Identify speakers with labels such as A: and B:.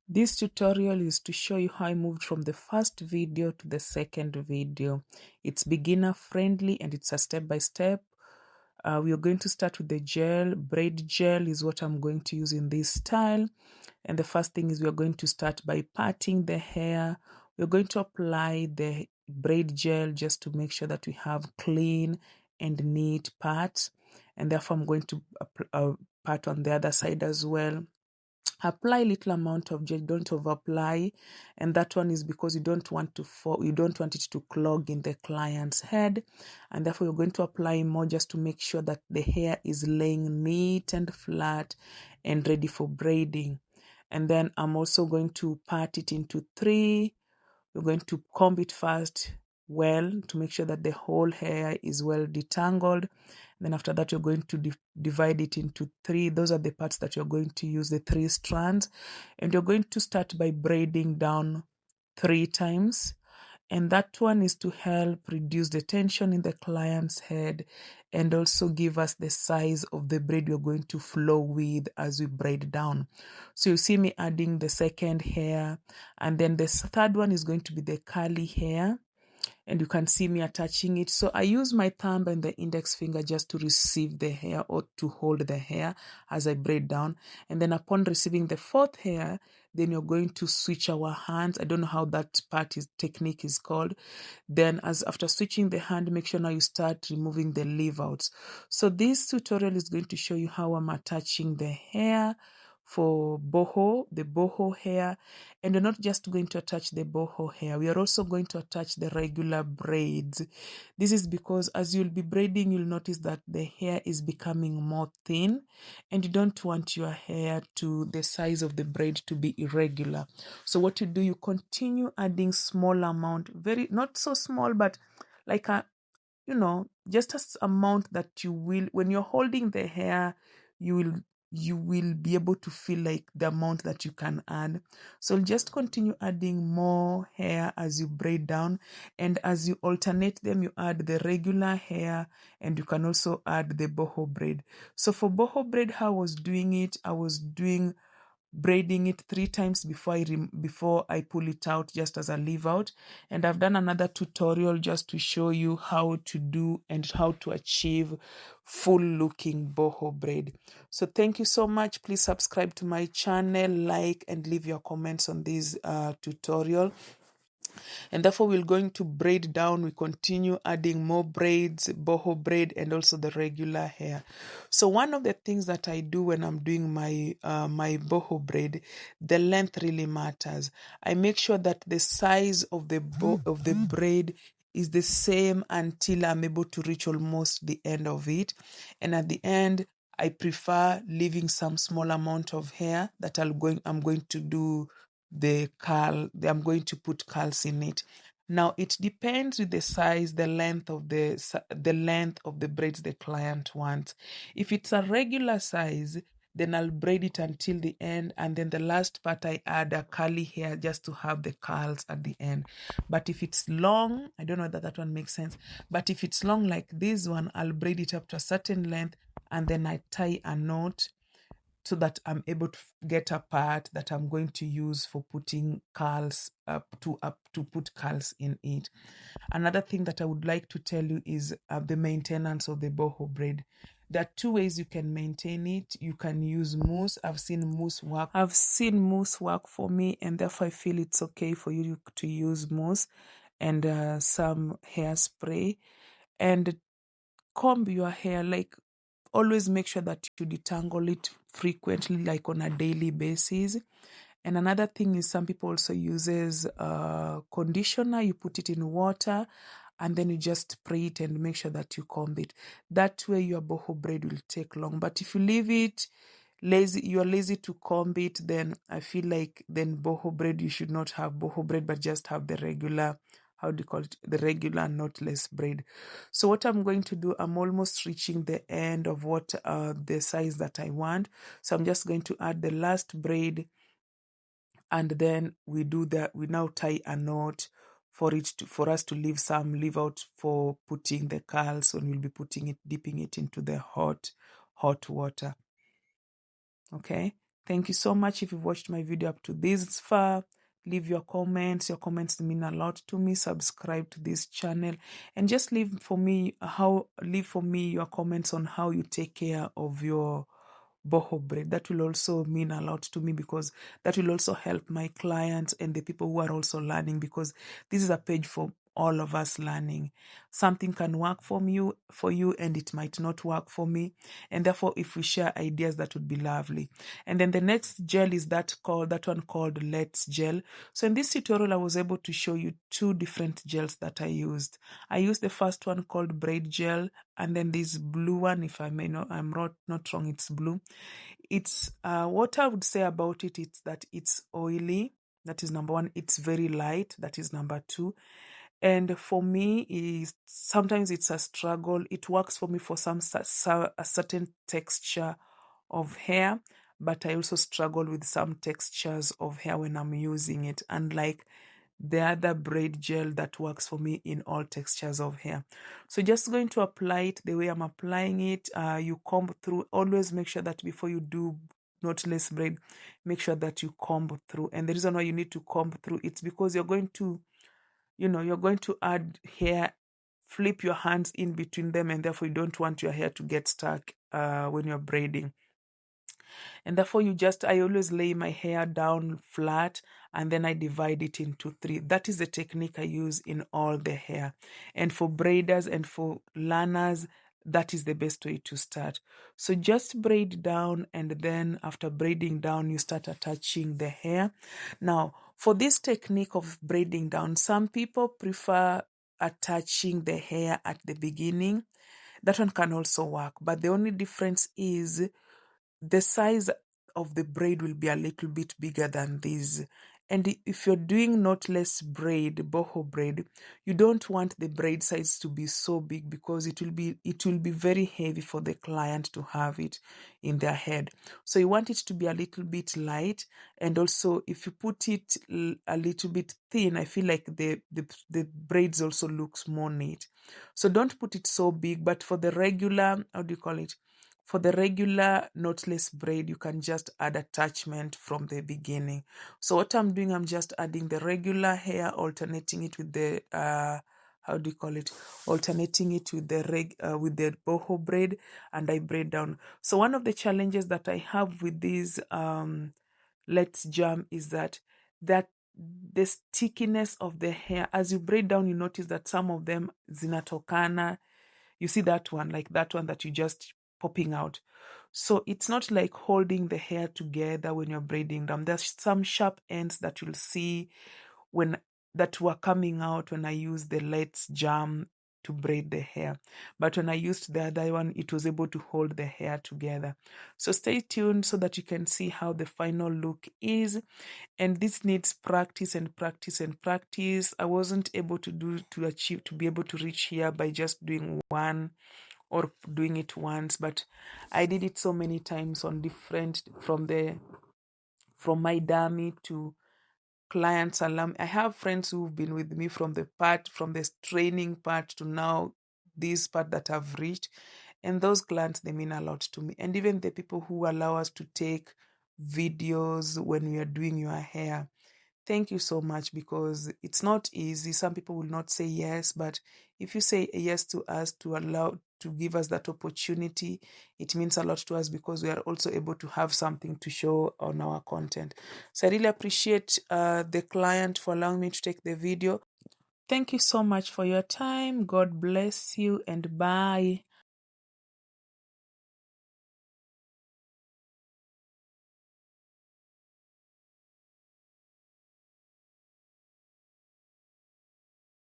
A: This tutorial is to show you how I moved from the first video to the second video. It's beginner friendly and it's a step by step. We are going to start with the gel. Braid gel is what I'm going to use in this style. And the first thing is we are going to start by parting the hair. We're going to apply the braid gel just to make sure that we have clean and neat parts. And therefore I'm going to part on the other side as well. Apply little amount of gel, don't over apply, and that one is because you don't want it to clog in the client's head, and therefore you're going to apply more just to make sure that the hair is laying neat and flat and ready for braiding. And then I'm also going to part it into three. We're going to comb it first well to make sure that the whole hair is well detangled. Then after that, you're going to divide it into three. Those are the parts that you're going to use, the 3 strands. And you're going to start by braiding down 3 times. And that one is to help reduce the tension in the client's head and also give us the size of the braid we're going to flow with as we braid down. So you see me adding the second hair, and then the third one is going to be the curly hair. And you can see me attaching it. So I use my thumb and the index finger just to receive the hair or to hold the hair as I braid down. And then upon receiving the fourth hair, then you're going to switch our hands. I don't know how that technique is called. Then after switching the hand, make sure now you start removing the leave outs. So this tutorial is going to show you how I'm attaching the hair for the boho hair. And we're not just going to attach the boho hair, we are also going to attach the regular braids. This is because as you'll be braiding, you'll notice that the hair is becoming more thin, and you don't want your hair to the size of the braid to be irregular. So what you do, you continue adding small amount, very not so small, but like just as amount that you will, when you're holding the hair, you will be able to feel like the amount that you can add. So just continue adding more hair as you braid down, and as you alternate them, you add the regular hair and you can also add the boho braid. So for boho braid, how I was doing it, I was braiding it 3 times before I pull it out just as a leave out. And I've done another tutorial just to show you how to do and how to achieve full looking boho braid. So thank you so much. Please subscribe to my channel, like, and leave your comments on this tutorial. And therefore we're going to braid down. We continue adding more braids, boho braid, and also the regular hair. So one of the things that I do when I'm doing my my boho braid, the length really matters. I make sure that the size of the braid is the same until I'm able to reach almost the end of it. And at the end, I prefer leaving some small amount of hair that I'm going to do the curl. I'm going to put curls in it. Now it depends with the size, the length of the braids the client wants. If it's a regular size, then I'll braid it until the end, and then the last part I add a curly hair just to have the curls at the end. But if it's long, I don't know that one makes sense, but if it's long like this one, I'll braid it up to a certain length and then I tie a knot so that I'm able to get a part that I'm going to use for putting curls to put curls in it. Another thing that I would like to tell you is the maintenance of the boho braid. There are 2 ways you can maintain it. You can use mousse. I've seen mousse work for me, and therefore I feel it's okay for you to use mousse and some hairspray, and comb your hair. Like, always make sure that you detangle it frequently, like on a daily basis. And another thing is some people also uses conditioner. You put it in water and then you just spray it and make sure that you comb it. That way your boho braid will take long. But if you leave it you're lazy to comb it, then I feel like then boho braid, you should not have boho braid but just have the regular, how do you call it, the regular knotless braid. So what I'm going to do, I'm almost reaching the end of what the size that I want. So I'm just going to add the last braid, and then we now tie a knot for us to leave some leave out for putting the curls when we'll be dipping it into the hot water. Okay, Thank you so much if you've watched my video up to this far. Leave your comments. Your comments mean a lot to me. Subscribe to this channel and just leave for me your comments on how you take care of your boho braid. That will also mean a lot to me, because that will also help my clients and the people who are also learning, because this is a page for all of us learning. Something can work for you and it might not work for me, and therefore if we share ideas, that would be lovely. And then the next gel is that one called Let's Gel. So in this tutorial I was able to show you two different gels that I used. I used the first one called Braid Gel, and then this blue one, if I'm not wrong, it's blue. It's what I would say about it is that it's oily. That is number one. It's very light. That is number two. And for me, is sometimes it's a struggle. It works for me for a certain texture of hair, but I also struggle with some textures of hair when I'm using it, unlike the other braid gel that works for me in all textures of hair. So just going to apply it the way I'm applying it. You comb through. Always make sure that before you do knotless braid, make sure that you comb through. And the reason why you need to comb through, it's because you're going to add hair, flip your hands in between them, and therefore you don't want your hair to get stuck when you're braiding. And therefore I always lay my hair down flat, and then I divide it into three. That is the technique I use in all the hair. And for braiders and for learners, that is the best way to start. So just braid down, and then after braiding down, you start attaching the hair. Now, for this technique of braiding down, some people prefer attaching the hair at the beginning. That one can also work, but the only difference is the size of the braid will be a little bit bigger than this. And if you're doing knotless braid, boho braid, you don't want the braid size to be so big, because it will be very heavy for the client to have it in their head. So you want it to be a little bit light, and also if you put it a little bit thin, I feel like the braids also looks more neat. So don't put it so big, but for the regular, how do you call it? For the regular knotless braid, you can just add attachment from the beginning. So what I'm doing, I'm just adding the regular hair, alternating it with the how do you call it? Alternating it with the boho braid, and I braid down. So one of the challenges that I have with these Let's Jam is that the stickiness of the hair, as you braid down, you notice that some of them zinatokana. You see that one, like that one that you just popping out. So it's not like holding the hair together when you're braiding down. There's some sharp ends that you'll see that were coming out when I used the Let's Jam to braid the hair. But when I used the other one, it was able to hold the hair together. So stay tuned so that you can see how the final look is. And this needs practice and practice and practice. I wasn't able to be able to reach here by just doing one or doing it once, but I did it so many times on different, from my dummy to clients alum. I have friends who've been with me from the training part to now this part that I've reached, and those clients, they mean a lot to me. And even the people who allow us to take videos when we are doing your hair, thank you so much, because it's not easy. Some people will not say yes, but if you say yes to us, to give us that opportunity, it means a lot to us, because we are also able to have something to show on our content. So I really appreciate the client for allowing me to take the video. Thank you so much for your time. God bless you, and bye.